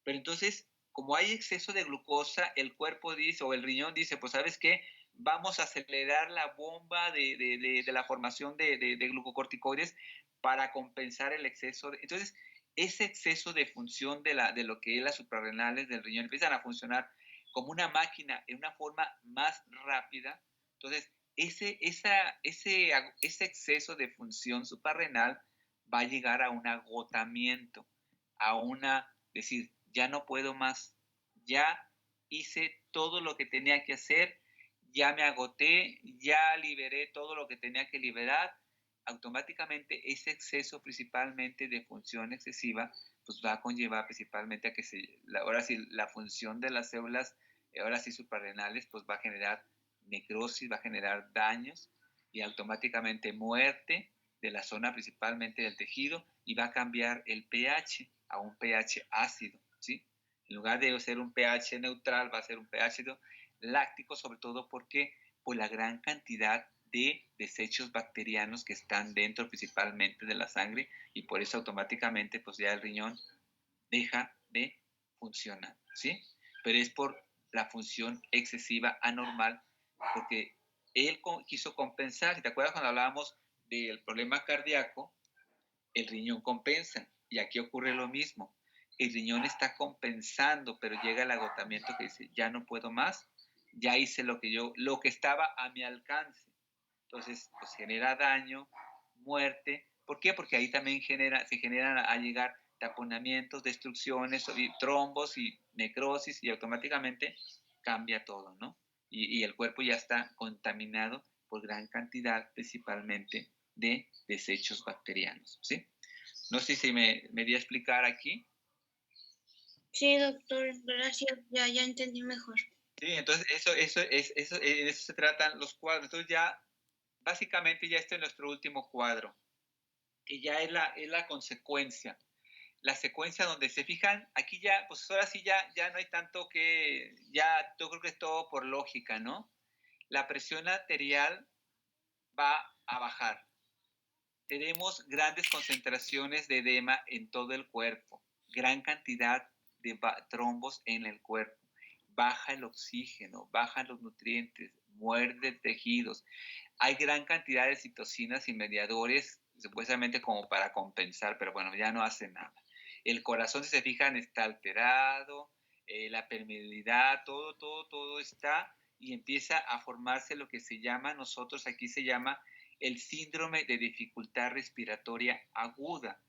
Pero entonces, como hay exceso de glucosa, el cuerpo dice, o el riñón dice, pues ¿sabes qué? Vamos a acelerar la bomba de la formación de glucocorticoides para compensar el exceso. Entonces, ese exceso de función de lo que es las suprarrenales del riñón empiezan a funcionar como una máquina en una forma más rápida. Entonces, ese exceso de función suprarrenal va a llegar a un agotamiento, decir, ya no puedo más, ya hice todo lo que tenía que hacer, ya me agoté, ya liberé todo lo que tenía que liberar. Automáticamente ese exceso principalmente de función excesiva pues va a conllevar principalmente a que ahora sí la función de las células, ahora sí suprarrenales, pues va a generar necrosis, va a generar daños y automáticamente muerte de la zona principalmente del tejido y va a cambiar el pH a un pH ácido, ¿sí? En lugar de ser un pH neutral, va a ser un pH ácido láctico, sobre todo porque por la gran cantidad de desechos bacterianos que están dentro principalmente de la sangre y por eso automáticamente pues ya el riñón deja de funcionar, ¿sí? Pero es por la función excesiva anormal porque él quiso compensar. Si te acuerdas cuando hablábamos del problema cardíaco, el riñón compensa y aquí ocurre lo mismo. El riñón está compensando, pero llega el agotamiento que dice, ya no puedo más, ya hice lo que estaba a mi alcance. Entonces, pues genera daño, muerte. ¿Por qué? Porque ahí también se generan a llegar taponamientos, destrucciones, y trombos y necrosis y automáticamente cambia todo, ¿no? Y el cuerpo ya está contaminado por gran cantidad, principalmente, de desechos bacterianos, ¿sí? No sé si me di a explicar aquí. Sí, doctor, gracias, ya entendí mejor. Sí, entonces eso se tratan los cuadros. Entonces ya, básicamente ya este es nuestro último cuadro, que ya es la consecuencia. La secuencia donde se fijan, aquí ya, pues ahora sí ya no hay tanto que, ya yo creo que es todo por lógica, ¿no? La presión arterial va a bajar. Tenemos grandes concentraciones de edema en todo el cuerpo, gran cantidad de trombos en el cuerpo, baja el oxígeno, bajan los nutrientes, muerde tejidos. Hay gran cantidad de citocinas y mediadores, supuestamente como para compensar, pero bueno, ya no hace nada. El corazón, si se fijan, está alterado, la permeabilidad, todo está y empieza a formarse lo que se llama, nosotros aquí se llama el síndrome de dificultad respiratoria aguda.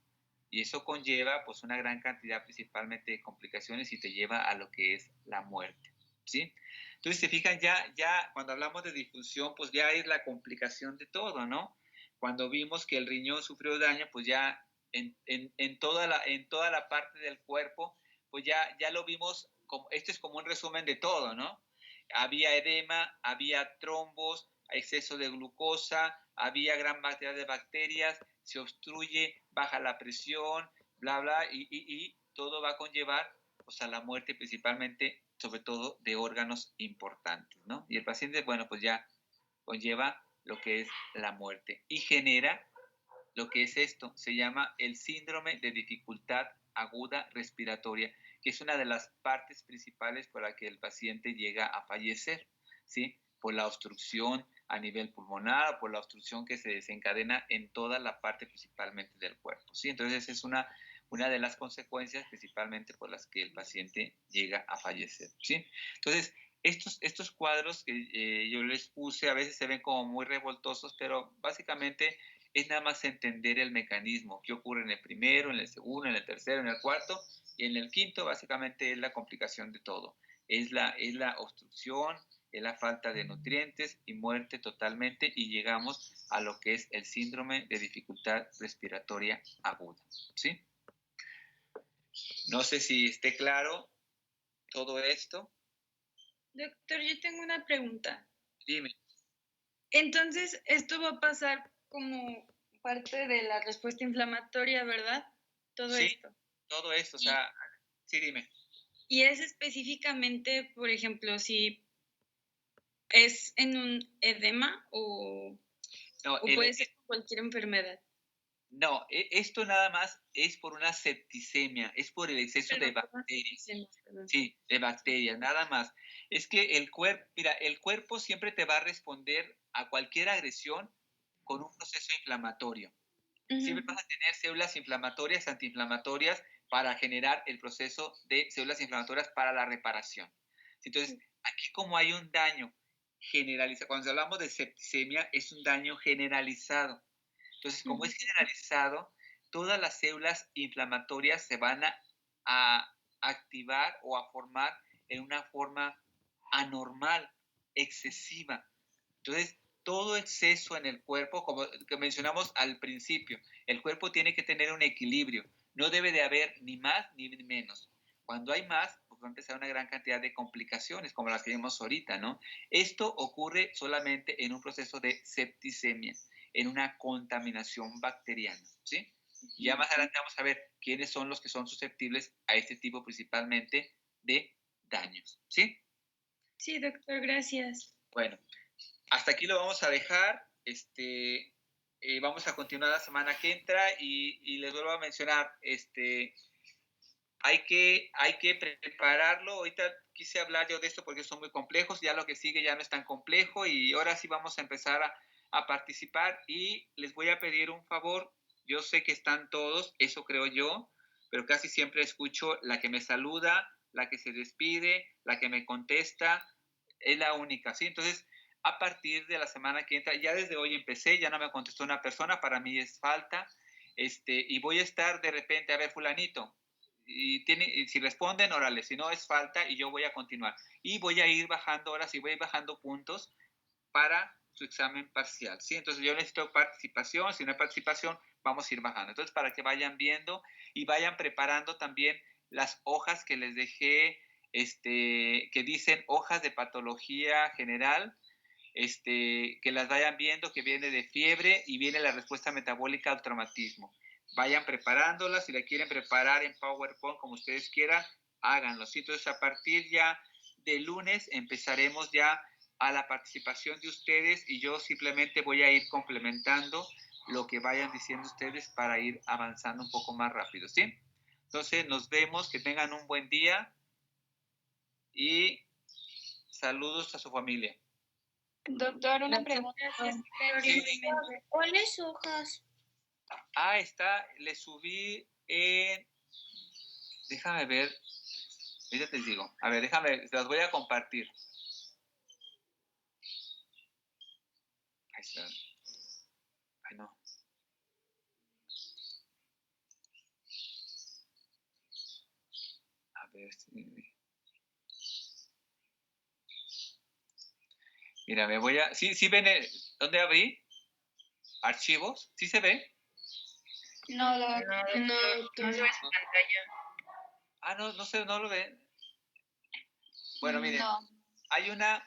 Y eso conlleva pues una gran cantidad principalmente de complicaciones y te lleva a lo que es la muerte, ¿sí? Entonces, se fijan, ya cuando hablamos de disfunción, pues ya es la complicación de todo, ¿no? Cuando vimos que el riñón sufrió daño, pues ya en toda la parte del cuerpo, pues ya lo vimos, esto es como un resumen de todo, ¿no? Había edema, había trombos, exceso de glucosa, había gran cantidad de bacterias, se obstruye, baja la presión, bla, bla, y todo va a conllevar pues, a la muerte principalmente, sobre todo de órganos importantes, ¿no? Y el paciente, bueno, pues ya conlleva lo que es la muerte y genera lo que es esto, se llama el síndrome de dificultad aguda respiratoria, que es una de las partes principales por la que el paciente llega a fallecer, ¿sí? Por la obstrucción a nivel pulmonar o por la obstrucción que se desencadena en toda la parte principalmente del cuerpo, ¿sí? Entonces es una de las consecuencias principalmente por las que el paciente llega a fallecer, ¿sí? Entonces, estos cuadros que yo les puse a veces se ven como muy revoltosos, pero básicamente es nada más entender el mecanismo, qué ocurre en el primero, en el segundo, en el tercero, en el cuarto, y en el quinto básicamente es la complicación de todo. Es la obstrucción, es la falta de nutrientes y muerte totalmente, y llegamos a lo que es el síndrome de dificultad respiratoria aguda, ¿sí? No sé si esté claro todo esto. Doctor, yo tengo una pregunta. Dime. Entonces, esto va a pasar como parte de la respuesta inflamatoria, ¿verdad? Todo Sí, esto. todo esto, o sea, sí, dime. Y es específicamente, por ejemplo, si es en un edema o... No, ¿O puede ser con cualquier enfermedad? no, esto nada más es por una septicemia, es por el exceso de Perdón, bacterias. perdón. Sí, de bacterias, nada más. Es que mira, el cuerpo siempre te va a responder a cualquier agresión con un proceso inflamatorio. Siempre vas a tener células inflamatorias, antiinflamatorias, para generar el proceso de células inflamatorias para la reparación. Entonces, aquí como hay un daño generalizado, cuando hablamos de septicemia, es un daño generalizado. Entonces, como es generalizado, todas las células inflamatorias se van a activar o a formar en una forma anormal, excesiva. Entonces, todo exceso en el cuerpo, como que mencionamos al principio, el cuerpo tiene que tener un equilibrio. No debe de haber ni más ni menos. Cuando hay más, pues va a empezar una gran cantidad de complicaciones, como las que vimos ahorita, ¿no? Esto ocurre solamente en un proceso de septicemia, en una contaminación bacteriana, ¿sí? Ya más adelante vamos a ver quiénes son los que son susceptibles a este tipo principalmente de daños, ¿sí? Sí, doctor, gracias. Bueno, hasta aquí lo vamos a dejar. Vamos a continuar la semana que entra y les vuelvo a mencionar, hay que prepararlo. Ahorita quise hablar yo de esto porque son muy complejos, ya lo que sigue ya no es tan complejo y ahora sí vamos a empezar a participar y les voy a pedir un favor. Yo sé que están todos, eso creo yo, pero casi siempre escucho la que me saluda, la que se despide, la que me contesta, es la única, ¿sí? Entonces, a partir de la semana que entra, ya desde hoy empecé, ya no me contestó una persona, para mí es falta, y voy a estar de repente, a ver, fulanito, y si responden, órale, si no es falta y yo voy a continuar. Y voy a ir bajando, ahora sí voy a ir bajando puntos para su examen parcial, ¿sí? Entonces yo necesito participación, si no hay participación, vamos a ir bajando. Entonces para que vayan viendo y vayan preparando también las hojas que les dejé, que dicen hojas de patología general, que las vayan viendo, que viene de fiebre y viene la respuesta metabólica al traumatismo. Vayan preparándolas, si la quieren preparar en PowerPoint como ustedes quieran, háganlo. ¿Sí? Entonces a partir ya de lunes empezaremos ya a la participación de ustedes y yo simplemente voy a ir complementando lo que vayan diciendo ustedes para ir avanzando un poco más rápido, ¿sí? Entonces nos vemos, que tengan un buen día y saludos a su familia. Doctor, una pregunta. Sí. ¿Cuáles hojas? Está, le subí en... Déjame ver, ya te digo. A ver, déjame, las voy a compartir. Ahí está. Ay, no. A ver, mira, me voy a... ¿Sí ven dónde abrí? ¿Archivos? ¿Sí se ve? No, No, no se ve su pantalla. No sé, no lo ven. Bueno, miren, No. hay una...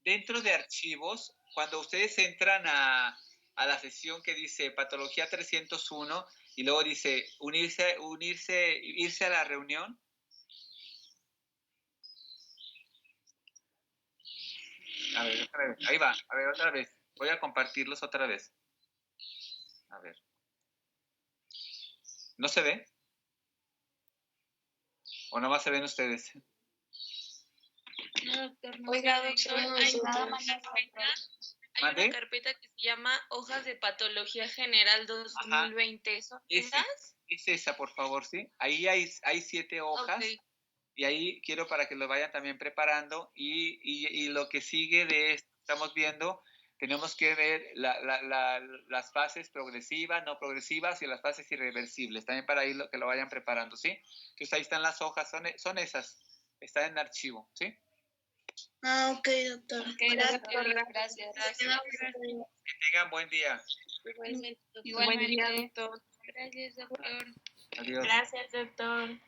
Dentro de archivos, cuando ustedes entran a la sesión que dice Patología 301 y luego dice irse a la reunión. A ver, otra vez. Ahí va. A ver, otra vez. Voy a compartirlos otra vez. A ver. ¿No se ve? ¿O nomás se ven ustedes? No, doctor, no. Oiga, doctor, hay nada más ¿Mande? una carpeta que se llama Hojas de Patología General 2020. ¿Son esas? Es esa, por favor, ¿sí? Ahí hay 7 hojas. Okay. Y ahí quiero para que lo vayan también preparando y lo que sigue de esto, estamos viendo, tenemos que ver las fases progresivas, no progresivas y las fases irreversibles, también para ahí que lo vayan preparando, ¿sí? Entonces ahí están las hojas, son esas, están en archivo, ¿sí? Ok, doctor. Gracias. Que tengan buen día. Igualmente, doctor. Igualmente. Buen día, doctor. Gracias, doctor. Adiós. Gracias, doctor.